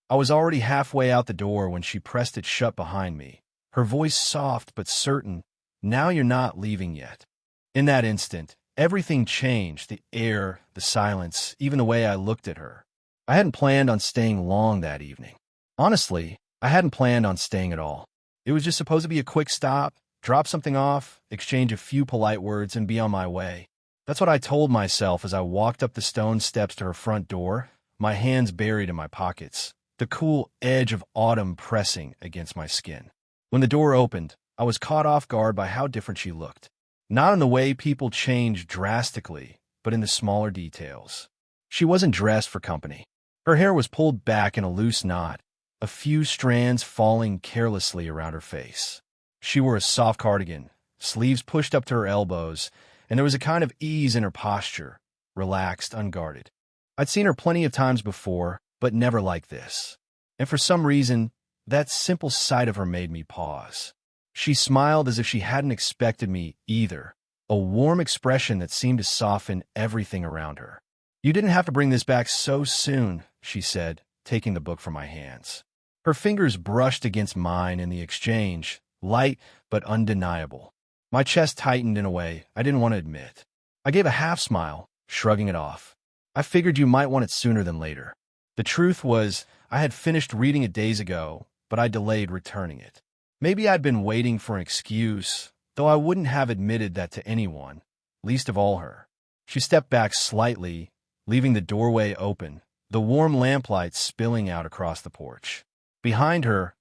I was already halfway out the door when she pressed it shut behind me, her voice soft but certain. "Now you're not leaving yet." In that instant, everything changed, the air, the silence, even the way I looked at her. I hadn't planned on staying long that evening. Honestly, I hadn't planned on staying at all. It was just supposed to be a quick stop, drop something off, exchange a few polite words, and be on my way. That's what I told myself as I walked up the stone steps to her front door, my hands buried in my pockets, the cool edge of autumn pressing against my skin. When the door opened, I was caught off guard by how different she looked. Not in the way people change drastically, but in the smaller details. She wasn't dressed for company. Her hair was pulled back in a loose knot, a few strands falling carelessly around her face. She wore a soft cardigan, sleeves pushed up to her elbows, and there was a kind of ease in her posture, relaxed, unguarded. I'd seen her plenty of times before, but never like this. And for some reason, that simple sight of her made me pause. She smiled as if she hadn't expected me either, a warm expression that seemed to soften everything around her. "You didn't have to bring this back so soon," she said, taking the book from my hands. Her fingers brushed against mine in the exchange, light but undeniable. My chest tightened in a way I didn't want to admit. I gave a half smile, shrugging it off. "I figured you might want it sooner than later." The truth was, I had finished reading it days ago, but I delayed returning it. Maybe I'd been waiting for an excuse, though I wouldn't have admitted that to anyone, least of all her. She stepped back slightly, leaving the doorway open, the warm lamplight spilling out across the porch. Behind her,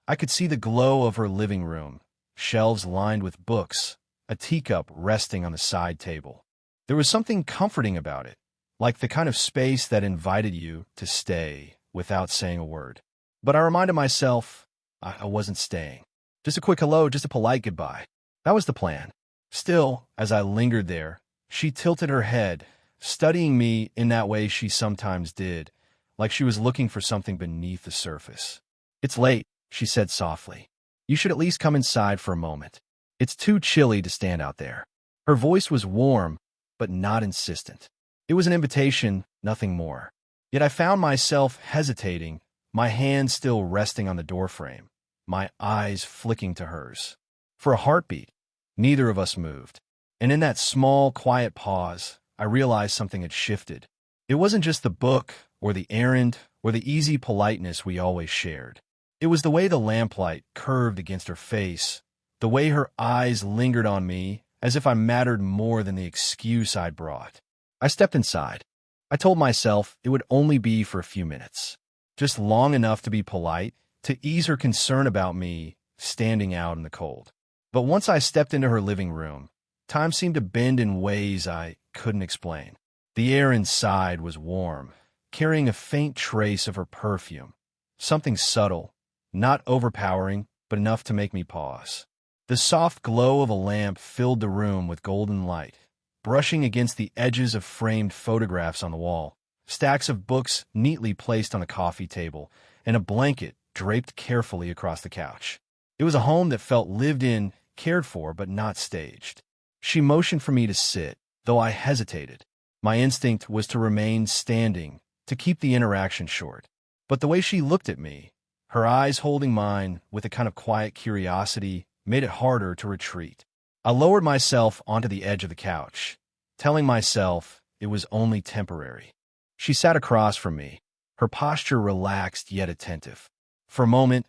I could see the glow of her living room, shelves lined with books, a teacup resting on the side table. There was something comforting about it, like the kind of space that invited you to stay without saying a word. But I reminded myself I wasn't staying. Just a quick hello, just a polite goodbye. That was the plan. Still, as I lingered there, she tilted her head, studying me in that way she sometimes did, like she was looking for something beneath the surface. "It's late," she said softly. "You should at least come inside for a moment. It's too chilly to stand out there." Her voice was warm, but not insistent. It was an invitation, nothing more. Yet I found myself hesitating, my hand still resting on the doorframe, my eyes flicking to hers. For a heartbeat, neither of us moved. And in that small, quiet pause, I realized something had shifted. It wasn't just the book, or the errand, or the easy politeness we always shared. It was the way the lamplight curved against her face, the way her eyes lingered on me, as if I mattered more than the excuse I'd brought. I stepped inside. I told myself it would only be for a few minutes, just long enough to be polite, to ease her concern about me standing out in the cold. But once I stepped into her living room, time seemed to bend in ways I couldn't explain. The air inside was warm, carrying a faint trace of her perfume, something subtle, not overpowering, but enough to make me pause. The soft glow of a lamp filled the room with golden light, brushing against the edges of framed photographs on the wall, stacks of books neatly placed on a coffee table, and a blanket draped carefully across the couch. It was a home that felt lived in, cared for, but not staged. She motioned for me to sit, though I hesitated. My instinct was to remain standing, to keep the interaction short. But the way she looked at me, her eyes holding mine with a kind of quiet curiosity, made it harder to retreat. I lowered myself onto the edge of the couch, telling myself it was only temporary. She sat across from me, her posture relaxed yet attentive. For a moment,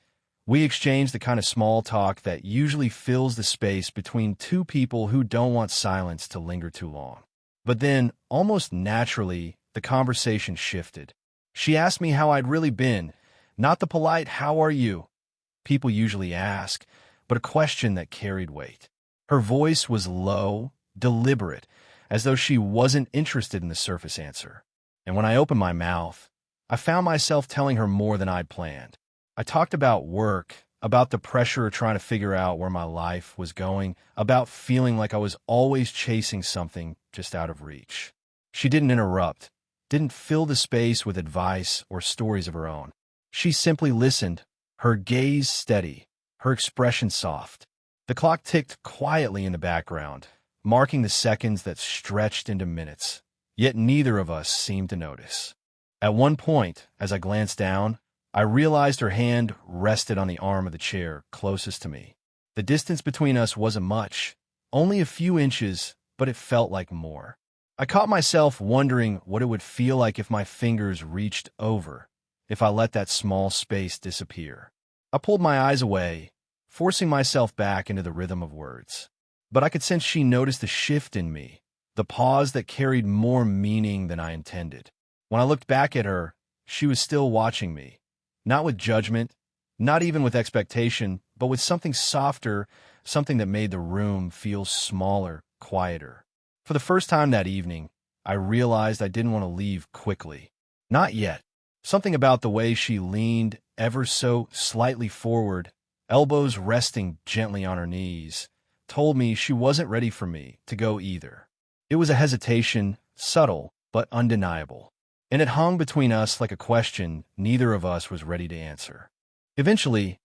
we exchanged the kind of small talk that usually fills the space between two people who don't want silence to linger too long. But then, almost naturally, the conversation shifted. She asked me how I'd really been, not the polite "how are you" people usually ask, but a question that carried weight. Her voice was low, deliberate, as though she wasn't interested in the surface answer. And when I opened my mouth, I found myself telling her more than I'd planned. I talked about work, about the pressure of trying to figure out where my life was going, about feeling like I was always chasing something just out of reach. She didn't interrupt, didn't fill the space with advice or stories of her own. She simply listened, her gaze steady, her expression soft. The clock ticked quietly in the background, marking the seconds that stretched into minutes, yet neither of us seemed to notice. At one point, as I glanced down, I realized her hand rested on the arm of the chair closest to me. The distance between us wasn't much, only a few inches, but it felt like more. I caught myself wondering what it would feel like if my fingers reached over, if I let that small space disappear. I pulled my eyes away, forcing myself back into the rhythm of words. But I could sense she noticed the shift in me, the pause that carried more meaning than I intended. When I looked back at her, she was still watching me, not with judgment, not even with expectation, but with something softer, something that made the room feel smaller, quieter. For the first time that evening, I realized I didn't want to leave quickly. Not yet. Something about the way she leaned ever so slightly forward, elbows resting gently on her knees, told me she wasn't ready for me to go either. It was a hesitation, subtle but undeniable, and it hung between us like a question neither of us was ready to answer. Eventually,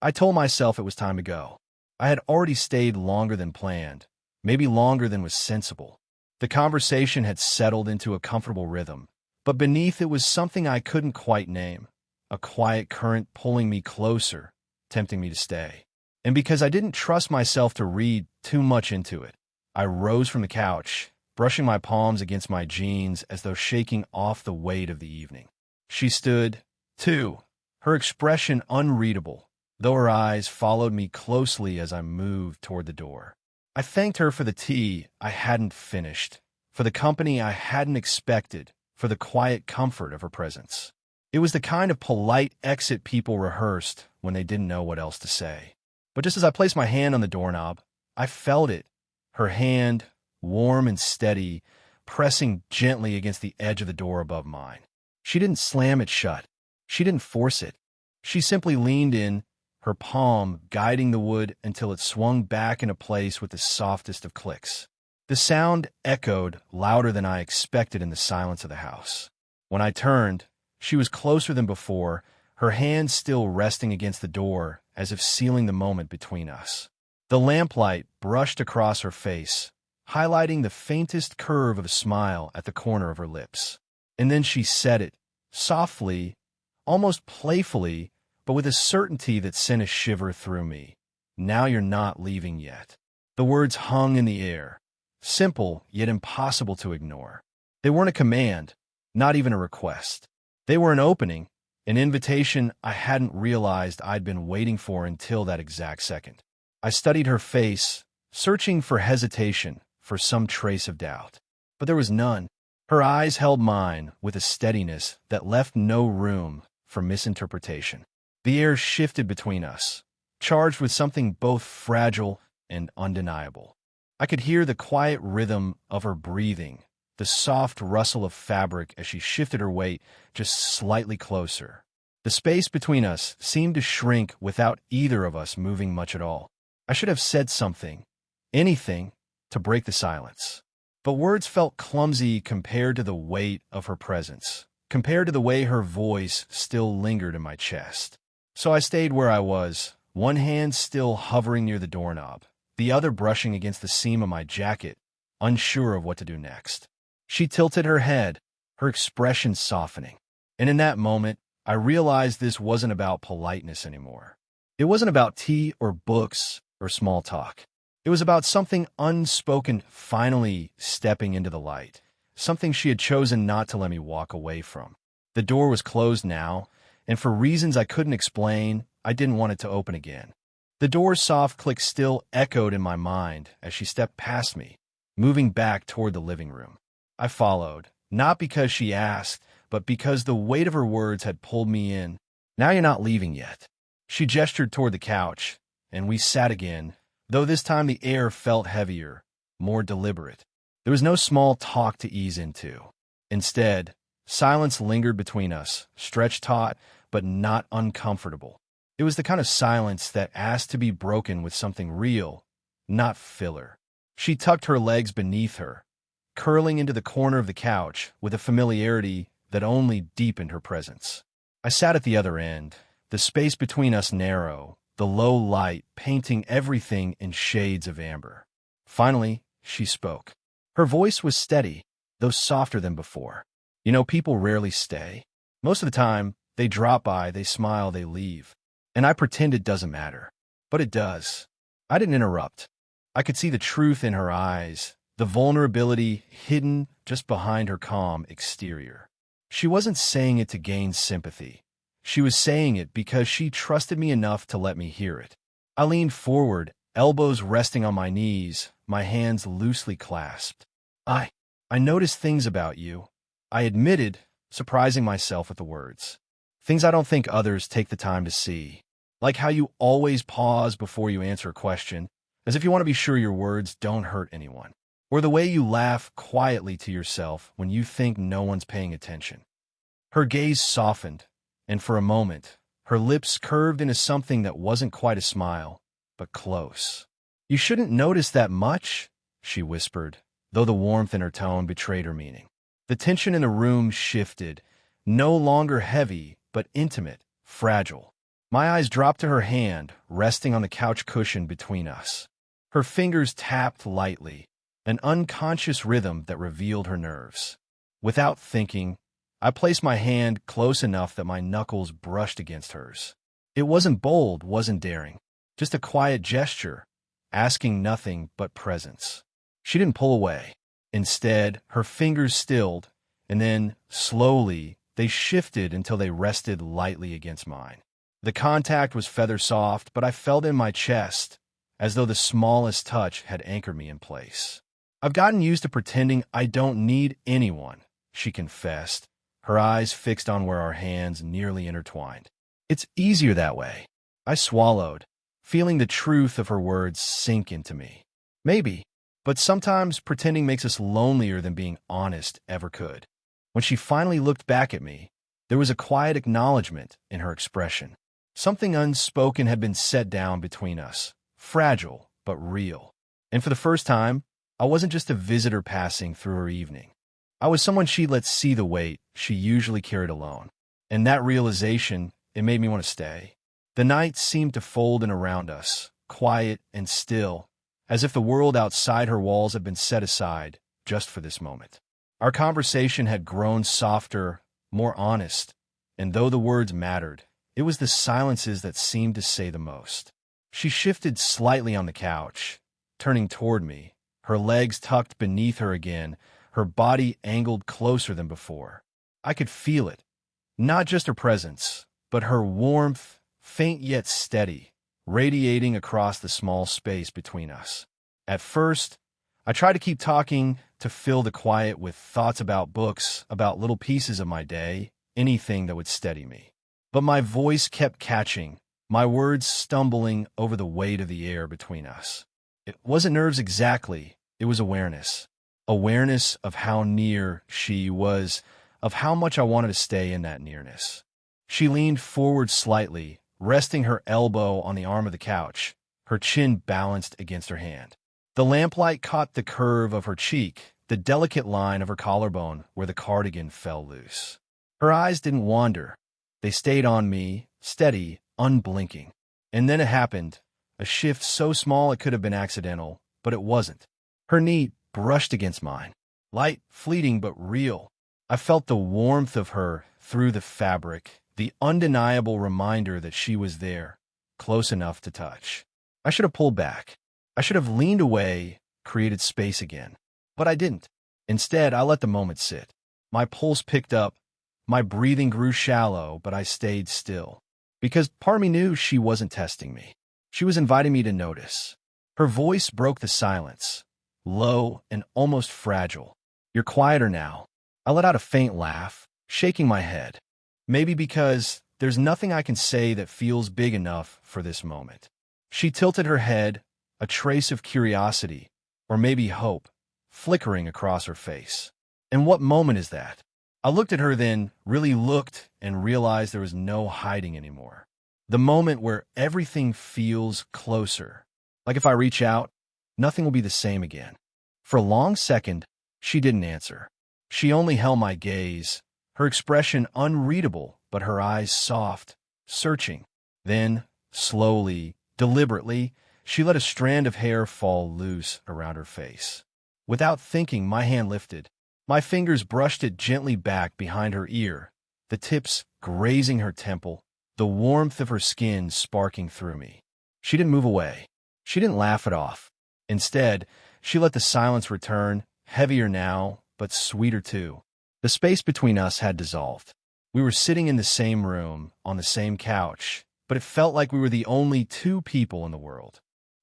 I told myself it was time to go. I had already stayed longer than planned, maybe longer than was sensible. The conversation had settled into a comfortable rhythm, but beneath it was something I couldn't quite name, a quiet current pulling me closer, tempting me to stay. And because I didn't trust myself to read too much into it, I rose from the couch, brushing my palms against my jeans as though shaking off the weight of the evening. She stood, too, her expression unreadable, though her eyes followed me closely as I moved toward the door. I thanked her for the tea I hadn't finished, for the company I hadn't expected, for the quiet comfort of her presence. It was the kind of polite exit people rehearsed when they didn't know what else to say. But just as I placed my hand on the doorknob, I felt it, her hand, warm and steady, pressing gently against the edge of the door above mine. She didn't slam it shut. She didn't force it. She simply leaned in, her palm guiding the wood until it swung back into place with the softest of clicks. The sound echoed louder than I expected in the silence of the house. When I turned, she was closer than before, her hand still resting against the door as if sealing the moment between us. The lamplight brushed across her face, highlighting the faintest curve of a smile at the corner of her lips. And then she said it, softly, almost playfully, but with a certainty that sent a shiver through me. "Now you're not leaving yet." The words hung in the air, simple yet impossible to ignore. They weren't a command, not even a request. They were an opening, an invitation I hadn't realized I'd been waiting for until that exact second. I studied her face, searching for hesitation, for some trace of doubt. But there was none. Her eyes held mine with a steadiness that left no room for misinterpretation. The air shifted between us, charged with something both fragile and undeniable. I could hear the quiet rhythm of her breathing, the soft rustle of fabric as she shifted her weight just slightly closer. The space between us seemed to shrink without either of us moving much at all. I should have said something, anything, to break the silence. But words felt clumsy compared to the weight of her presence, compared to the way her voice still lingered in my chest. So I stayed where I was, one hand still hovering near the doorknob, the other brushing against the seam of my jacket, unsure of what to do next. She tilted her head, her expression softening. And in that moment, I realized this wasn't about politeness anymore. It wasn't about tea or books or small talk. It was about something unspoken finally stepping into the light, something she had chosen not to let me walk away from. The door was closed now, and for reasons I couldn't explain, I didn't want it to open again. The door's soft click still echoed in my mind as she stepped past me, moving back toward the living room. I followed, not because she asked, but because the weight of her words had pulled me in. "Now you're not leaving yet." She gestured toward the couch, and we sat again, though this time the air felt heavier, more deliberate. There was no small talk to ease into. Instead, silence lingered between us, stretched taut, but not uncomfortable. It was the kind of silence that asked to be broken with something real, not filler. She tucked her legs beneath her, curling into the corner of the couch with a familiarity that only deepened her presence. I sat at the other end, the space between us narrow, the low light painting everything in shades of amber. Finally, she spoke. Her voice was steady, though softer than before. "You know, people rarely stay. Most of the time, They drop by, they smile, they leave. And I pretend it doesn't matter. But it does. I didn't interrupt. I could see the truth in her eyes, the vulnerability hidden just behind her calm exterior. She wasn't saying it to gain sympathy. She was saying it because she trusted me enough to let me hear it. I leaned forward, elbows resting on my knees, my hands loosely clasped. I noticed things about you, I admitted, surprising myself with the words. Things I don't think others take the time to see. Like how you always pause before you answer a question, as if you want to be sure your words don't hurt anyone. Or the way you laugh quietly to yourself when you think no one's paying attention. Her gaze softened, and for a moment, her lips curved into something that wasn't quite a smile, but close. You shouldn't notice that much, she whispered, though the warmth in her tone betrayed her meaning. The tension in the room shifted, no longer heavy, but intimate, fragile. My eyes dropped to her hand, resting on the couch cushion between us. Her fingers tapped lightly, an unconscious rhythm that revealed her nerves. Without thinking, I placed my hand close enough that my knuckles brushed against hers. It wasn't bold, wasn't daring, just a quiet gesture, asking nothing but presence. She didn't pull away. Instead, her fingers stilled, and then, slowly, they shifted until they rested lightly against mine. The contact was feather-soft, but I felt it in my chest, as though the smallest touch had anchored me in place. I've gotten used to pretending I don't need anyone, she confessed, her eyes fixed on where our hands nearly intertwined. It's easier that way. I swallowed, feeling the truth of her words sink into me. Maybe, but sometimes pretending makes us lonelier than being honest ever could. When she finally looked back at me, there was a quiet acknowledgement in her expression. Something unspoken had been set down between us, fragile but real. And for the first time, I wasn't just a visitor passing through her evening. I was someone she let see the weight she usually carried alone. And that realization, it made me want to stay. The night seemed to fold in around us, quiet and still, as if the world outside her walls had been set aside just for this moment. Our conversation had grown softer, more honest, and though the words mattered, it was the silences that seemed to say the most. She shifted slightly on the couch, turning toward me, her legs tucked beneath her again, her body angled closer than before. I could feel it, not just her presence, but her warmth, faint yet steady, radiating across the small space between us. At first, I tried to keep talking to fill the quiet with thoughts about books, about little pieces of my day, anything that would steady me. But my voice kept catching, my words stumbling over the weight of the air between us. It wasn't nerves exactly, it was awareness. Awareness of how near she was, of how much I wanted to stay in that nearness. She leaned forward slightly, resting her elbow on the arm of the couch, her chin balanced against her hand. The lamplight caught the curve of her cheek, the delicate line of her collarbone where the cardigan fell loose. Her eyes didn't wander. They stayed on me, steady, unblinking. And then it happened, a shift so small it could have been accidental, but it wasn't. Her knee brushed against mine, light, fleeting, but real. I felt the warmth of her through the fabric, the undeniable reminder that she was there, close enough to touch. I should have pulled back. I should have leaned away, created space again. But I didn't. Instead, I let the moment sit. My pulse picked up, my breathing grew shallow, but I stayed still. Because part of me knew she wasn't testing me. She was inviting me to notice. Her voice broke the silence, low and almost fragile. You're quieter now. I let out a faint laugh, shaking my head. Maybe because there's nothing I can say that feels big enough for this moment. She tilted her head, a trace of curiosity, or maybe hope, flickering across her face. And what moment is that? I looked at her then, really looked, and realized there was no hiding anymore. The moment where everything feels closer. Like if I reach out, nothing will be the same again. For a long second, she didn't answer. She only held my gaze, her expression unreadable, but her eyes soft, searching. Then, slowly, deliberately, she let a strand of hair fall loose around her face. Without thinking, my hand lifted. My fingers brushed it gently back behind her ear, the tips grazing her temple, the warmth of her skin sparking through me. She didn't move away. She didn't laugh it off. Instead, she let the silence return, heavier now, but sweeter too. The space between us had dissolved. We were sitting in the same room, on the same couch, but it felt like we were the only two people in the world.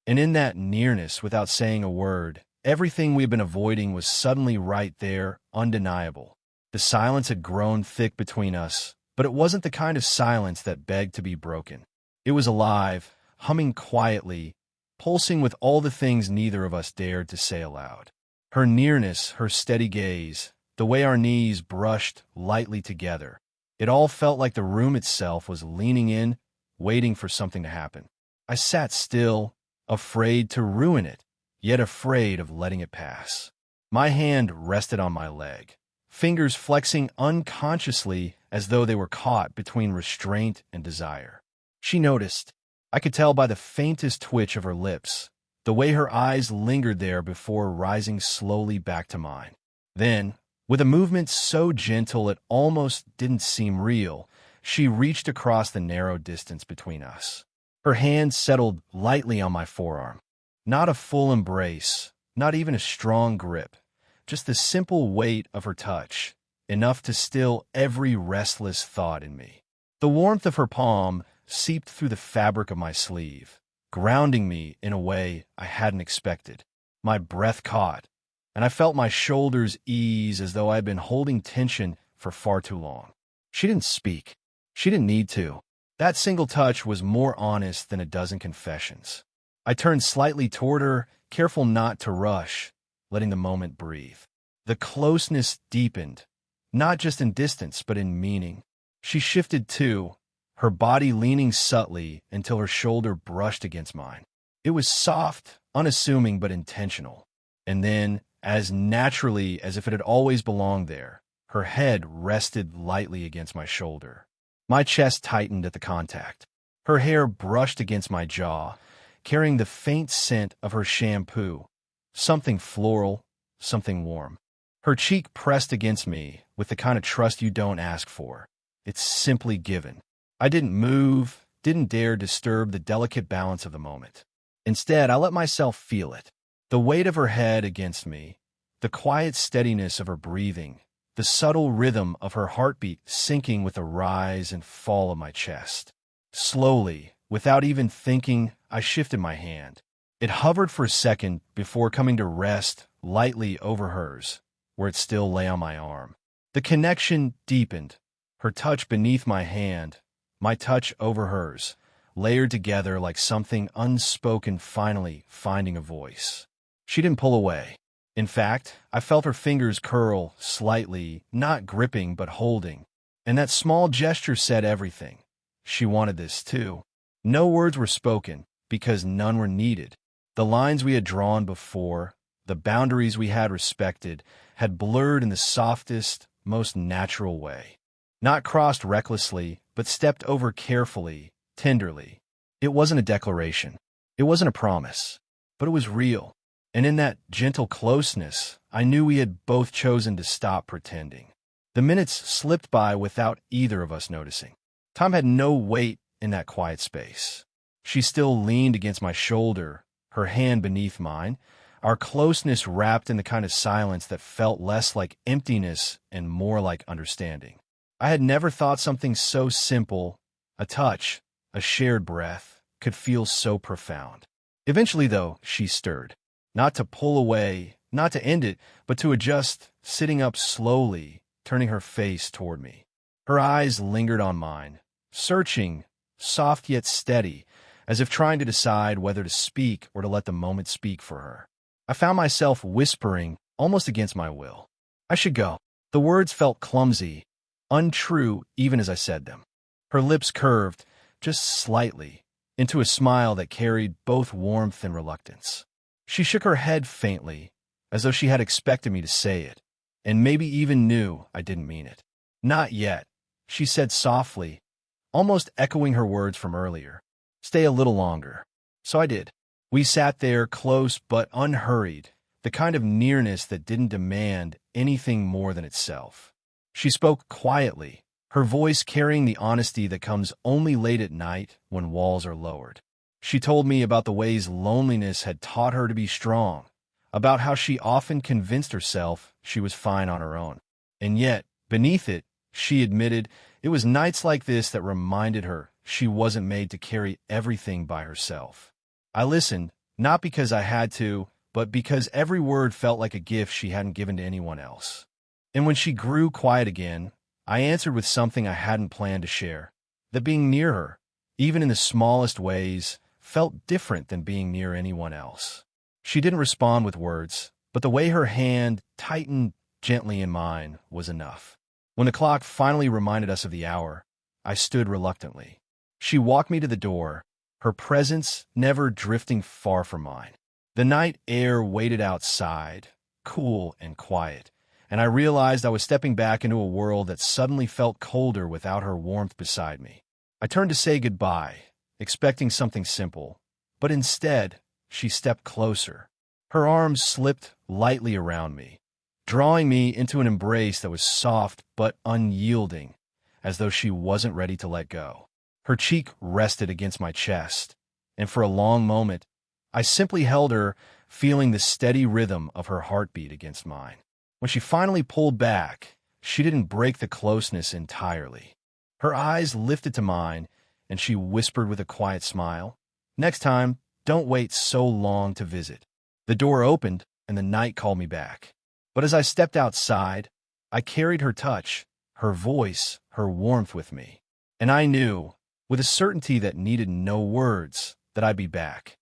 And in that nearness, without saying a word, everything we had been avoiding was suddenly right there, undeniable. The silence had grown thick between us, but it wasn't the kind of silence that begged to be broken. It was alive, humming quietly, pulsing with all the things neither of us dared to say aloud. Her nearness, her steady gaze, the way our knees brushed lightly together, it all felt like the room itself was leaning in, waiting for something to happen. I sat still, afraid to ruin it, yet afraid of letting it pass. My hand rested on my leg, fingers flexing unconsciously as though they were caught between restraint and desire. She noticed. I could tell by the faintest twitch of her lips, the way her eyes lingered there before rising slowly back to mine. Then, with a movement so gentle it almost didn't seem real, she reached across the narrow distance between us. Her hand settled lightly on my forearm. Not a full embrace, not even a strong grip, just the simple weight of her touch, enough to still every restless thought in me. The warmth of her palm seeped through the fabric of my sleeve, grounding me in a way I hadn't expected. My breath caught, and I felt my shoulders ease as though I had been holding tension for far too long. She didn't speak. She didn't need to. That single touch was more honest than a dozen confessions. I turned slightly toward her, careful not to rush, letting the moment breathe. The closeness deepened, not just in distance, but in meaning. She shifted too, her body leaning subtly until her shoulder brushed against mine. It was soft, unassuming, but intentional. And then, as naturally as if it had always belonged there, her head rested lightly against my shoulder. My chest tightened at the contact. Her hair brushed against my jaw, carrying the faint scent of her shampoo, something floral, something warm. Her cheek pressed against me with the kind of trust you don't ask for. It's simply given. I didn't move, didn't dare disturb the delicate balance of the moment. Instead, I let myself feel it. The weight of her head against me, the quiet steadiness of her breathing, the subtle rhythm of her heartbeat syncing with the rise and fall of my chest. Slowly, without even thinking, I shifted my hand. It hovered for a second before coming to rest lightly over hers, where it still lay on my arm. The connection deepened, her touch beneath my hand, my touch over hers, layered together like something unspoken finally finding a voice. She didn't pull away. In fact, I felt her fingers curl slightly, not gripping but holding. And that small gesture said everything. She wanted this too. No words were spoken, because none were needed. The lines we had drawn before, the boundaries we had respected, had blurred in the softest, most natural way. Not crossed recklessly, but stepped over carefully, tenderly. It wasn't a declaration. It wasn't a promise. But it was real. And in that gentle closeness, I knew we had both chosen to stop pretending. The minutes slipped by without either of us noticing. Time had no weight in that quiet space. She still leaned against my shoulder, her hand beneath mine, our closeness wrapped in the kind of silence that felt less like emptiness and more like understanding. I had never thought something so simple, a touch, a shared breath, could feel so profound. Eventually, though, she stirred. Not to pull away, not to end it, but to adjust, sitting up slowly, turning her face toward me. Her eyes lingered on mine, searching, soft yet steady, as if trying to decide whether to speak or to let the moment speak for her. I found myself whispering, almost against my will. I should go. The words felt clumsy, untrue even as I said them. Her lips curved, just slightly, into a smile that carried both warmth and reluctance. She shook her head faintly, as though she had expected me to say it, and maybe even knew I didn't mean it. Not yet, she said softly, almost echoing her words from earlier. Stay a little longer. So I did. We sat there, close but unhurried, the kind of nearness that didn't demand anything more than itself. She spoke quietly, her voice carrying the honesty that comes only late at night when walls are lowered. She told me about the ways loneliness had taught her to be strong, about how she often convinced herself she was fine on her own. And yet, beneath it, she admitted it was nights like this that reminded her she wasn't made to carry everything by herself. I listened, not because I had to, but because every word felt like a gift she hadn't given to anyone else. And when she grew quiet again, I answered with something I hadn't planned to share, that being near her, even in the smallest ways, felt different than being near anyone else. She didn't respond with words, but the way her hand tightened gently in mine was enough. When the clock finally reminded us of the hour, I stood reluctantly. She walked me to the door, her presence never drifting far from mine. The night air waited outside, cool and quiet, and I realized I was stepping back into a world that suddenly felt colder without her warmth beside me. I turned to say goodbye, expecting something simple, but instead, she stepped closer. Her arms slipped lightly around me, drawing me into an embrace that was soft but unyielding, as though she wasn't ready to let go. Her cheek rested against my chest, and for a long moment, I simply held her, feeling the steady rhythm of her heartbeat against mine. When she finally pulled back, she didn't break the closeness entirely. Her eyes lifted to mine, and she whispered with a quiet smile, "Next time, don't wait so long to visit." The door opened, and the night called me back. But as I stepped outside, I carried her touch, her voice, her warmth with me. And I knew, with a certainty that needed no words, that I'd be back.